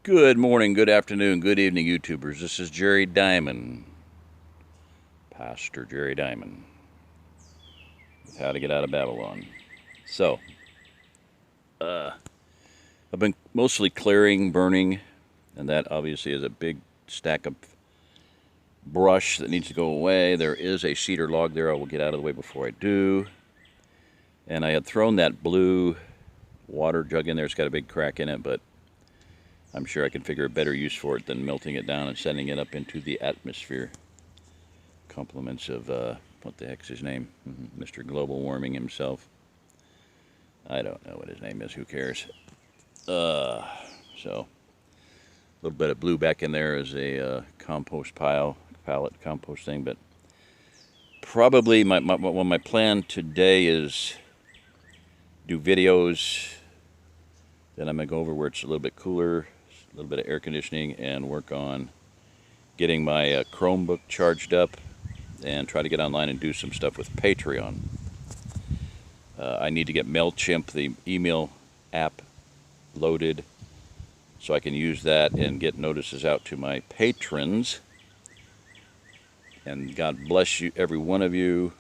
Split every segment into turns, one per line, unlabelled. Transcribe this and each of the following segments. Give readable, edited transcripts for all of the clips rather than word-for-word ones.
Good morning, good afternoon, good evening, YouTubers. This is Jerry Diamond, Pastor Jerry Diamond, with How to Get Out of Babylon. So, I've been mostly clearing, burning, and that obviously is a big stack of brush that needs to go away. There is a cedar log there I will get out of the way before I do. And I had thrown that blue water jug in there. It's got a big crack in it, but I'm sure I can figure a better use for it than melting it down and sending it up into the atmosphere. Compliments of, what the heck's his name? Mr. Global Warming himself. I don't know what his name is, who cares? So, a little bit of blue back in there as a compost pallet compost thing, but probably my plan today is do videos. Then I'm going to go over where it's a little bit cooler, a little bit of air conditioning, and work on getting my Chromebook charged up and try to get online and do some stuff with Patreon. I need to get MailChimp, the email app, loaded so I can use that and get notices out to my patrons. And God bless you, every one of you.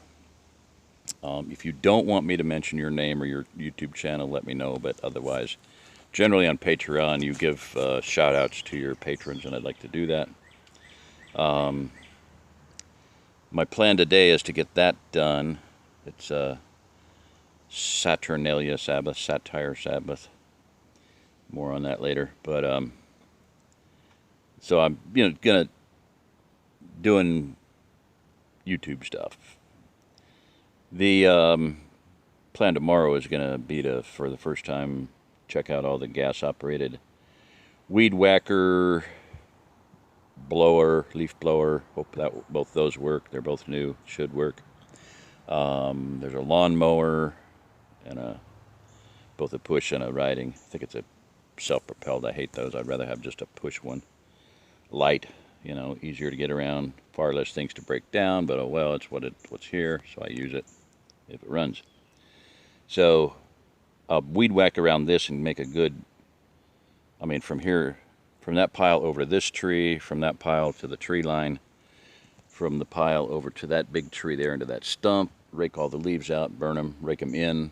If you don't want me to mention your name or your YouTube channel, let me know, but otherwise, generally on Patreon, you give shout-outs to your patrons, and I'd like to do that. My plan today is to get that done. It's Saturnalia Sabbath, Satire Sabbath. More on that later. But so I'm gonna doing YouTube stuff. The plan tomorrow is gonna be to, for the first time, check out all the gas-operated weed whacker, blower, leaf blower. Hope that both those work. They're both new. Should work. There's a lawnmower and both a push and a riding. I think it's a self-propelled. I hate those. I'd rather have just a push one. Light, easier to get around. Far less things to break down. But oh well, it's what's here, so I use it if it runs. So I'll weed whack around this and make a good. From that pile over to this tree, from that pile to the tree line, from the pile over to that big tree there into that stump, rake all the leaves out, burn them, rake them in.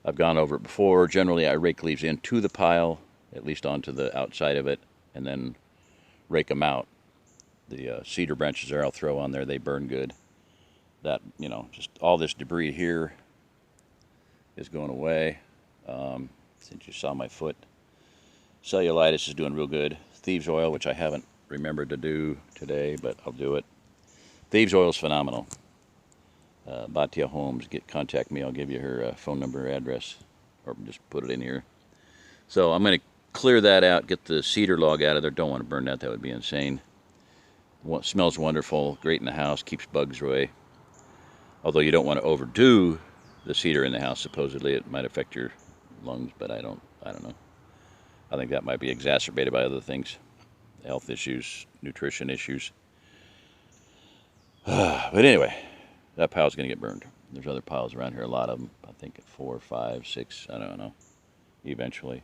I've gone over it before. Generally, I rake leaves into the pile, at least onto the outside of it, and then rake them out. The cedar branches there I'll throw on there, they burn good. That, just all this debris here is going away. Since you saw my foot. Cellulitis is doing real good. Thieves oil, which I haven't remembered to do today, but I'll do it. Thieves oil is phenomenal. Batia Holmes, contact me. I'll give you her phone number, address, or just put it in here. So I'm going to clear that out, get the cedar log out of there. Don't want to burn that. That would be insane. Smells wonderful. Great in the house. Keeps bugs away. Although you don't want to overdo the cedar in the house. Supposedly it might affect your lungs, but I don't know. I think that might be exacerbated by other things, health issues, nutrition issues. But anyway, that pile's going to get burned. There's other piles around here, a lot of them. I think 4, 5, 6, I don't know, eventually.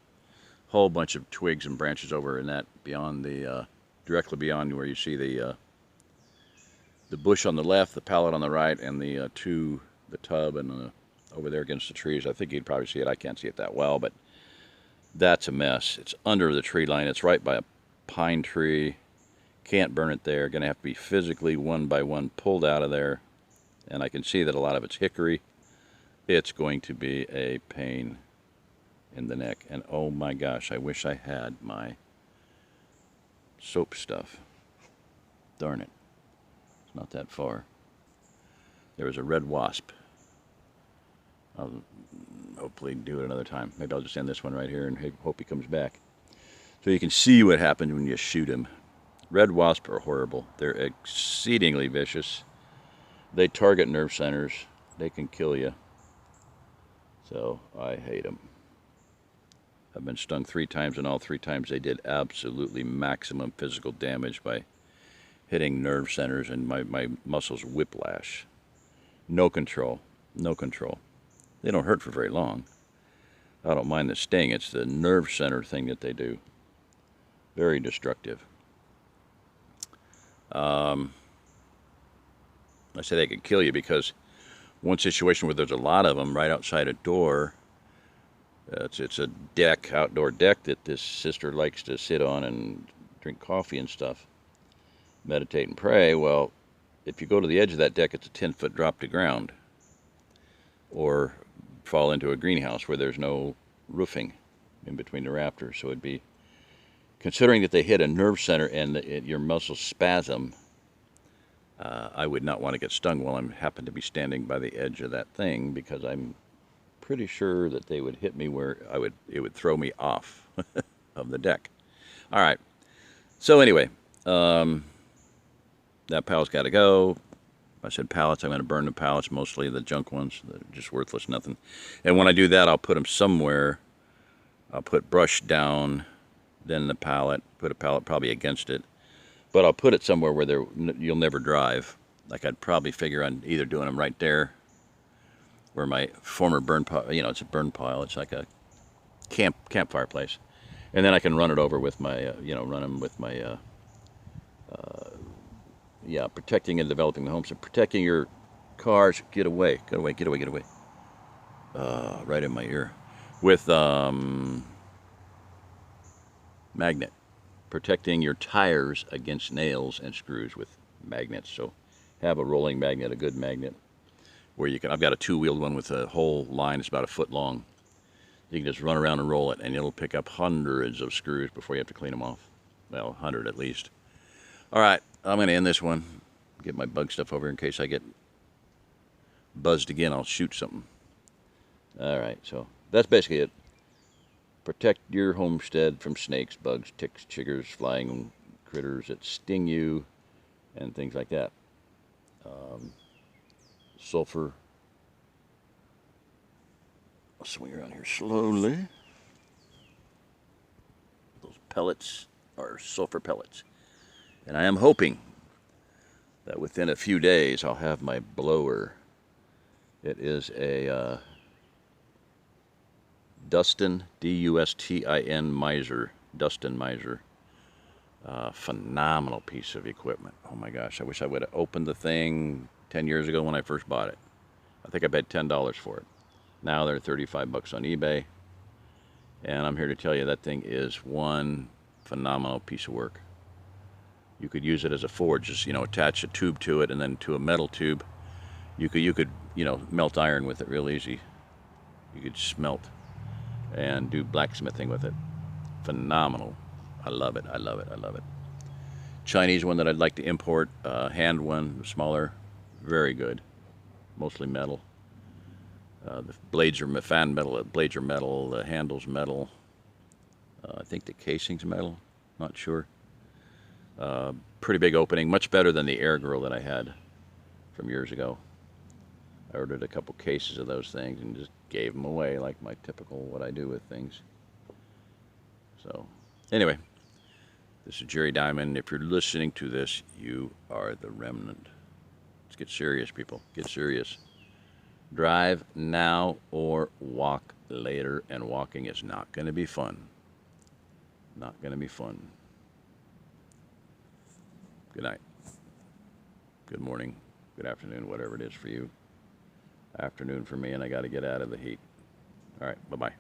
Whole bunch of twigs and branches over in that beyond the, directly beyond where you see the bush on the left, the pallet on the right, and the tub and over there against the trees. I think you'd probably see it. I can't see it that well, but that's a mess. It's under the tree line. It's right by a pine tree. Can't burn it there. Going to have to be physically one by one pulled out of there. And I can see that a lot of it's hickory. It's going to be a pain in the neck. And oh my gosh, I wish I had my soap stuff. Darn it. It's not that far. There was a red wasp. I'll hopefully do it another time. Maybe I'll just end this one right here and hope he comes back. So you can see what happens when you shoot him. Red wasps are horrible. They're exceedingly vicious. They target nerve centers. They can kill you. So I hate them. I've been stung 3 times, and all 3 times they did absolutely maximum physical damage by hitting nerve centers, and my muscles whiplash. No control. No control. They don't hurt for very long. I don't mind the sting. It's the nerve center thing that they do. Very destructive. I say they could kill you because one situation where there's a lot of them right outside a door, it's a deck, outdoor deck that this sister likes to sit on and drink coffee and stuff, meditate and pray. Well, if you go to the edge of that deck, it's a 10-foot drop to ground, or fall into a greenhouse where there's no roofing in between the rafters. So it'd be, considering that they hit a nerve center and your muscles spasm, I would not want to get stung while I happen to be standing by the edge of that thing, because I'm pretty sure that they would hit me where it would throw me off of the deck. All right. So anyway, that pallet's got to go. I said pallets. I'm going to burn the pallets, mostly the junk ones. They're just worthless, nothing. And when I do that, I'll put them somewhere. I'll put brush down, then the pallet. Put a pallet probably against it. But I'll put it somewhere where you'll never drive. Like, I'd probably figure on either doing them right there, where my former burn pile, it's a burn pile. It's like a campfire place. And then I can run it over with my, run them with my, protecting and developing the homestead. Protecting your cars. Get away. Get away. Get away. Get away. Right in my ear. With magnet. Protecting your tires against nails and screws with magnets. So have a rolling magnet, a good magnet, where you can, I've got a two-wheeled one with a whole line. It's about a foot long. You can just run around and roll it, and it'll pick up hundreds of screws before you have to clean them off. Well, 100 at least. All right, I'm going to end this one. Get my bug stuff over in case I get buzzed again. I'll shoot something. All right, so that's basically it. Protect your homestead from snakes, bugs, ticks, chiggers, flying critters that sting you, and things like that. Sulfur. I'll swing around here slowly. Those pellets are sulfur pellets. And I am hoping that within a few days I'll have my blower. It is a Dustin, D-U-S-T-I-N Miser, Dustin Miser. Phenomenal piece of equipment. Oh my gosh, I wish I would have opened the thing 10 years ago when I first bought it. I think I paid $10 for it. Now they're 35 bucks on eBay. And I'm here to tell you that thing is one phenomenal piece of work. You could use it as a forge, just, attach a tube to it, and then to a metal tube. You could, melt iron with it real easy. You could smelt and do blacksmithing with it. Phenomenal. I love it. I love it. I love it. Chinese one that I'd like to import, hand one, smaller, very good. Mostly metal. The blades are fan metal. The blades are metal. The handle's metal. I think the casing's metal. Not sure. Pretty big opening. Much better than the air grill that I had from years ago. I ordered a couple cases of those things and just gave them away, like my typical what I do with things. So, anyway, this is Jerry Diamond. If you're listening to this, you are the remnant. Let's get serious, people. Get serious. Drive now or walk later, and walking is not going to be fun. Not going to be fun. Good night. Good morning. Good afternoon, whatever it is for you. Afternoon for me, and I got to get out of the heat. All right, bye-bye.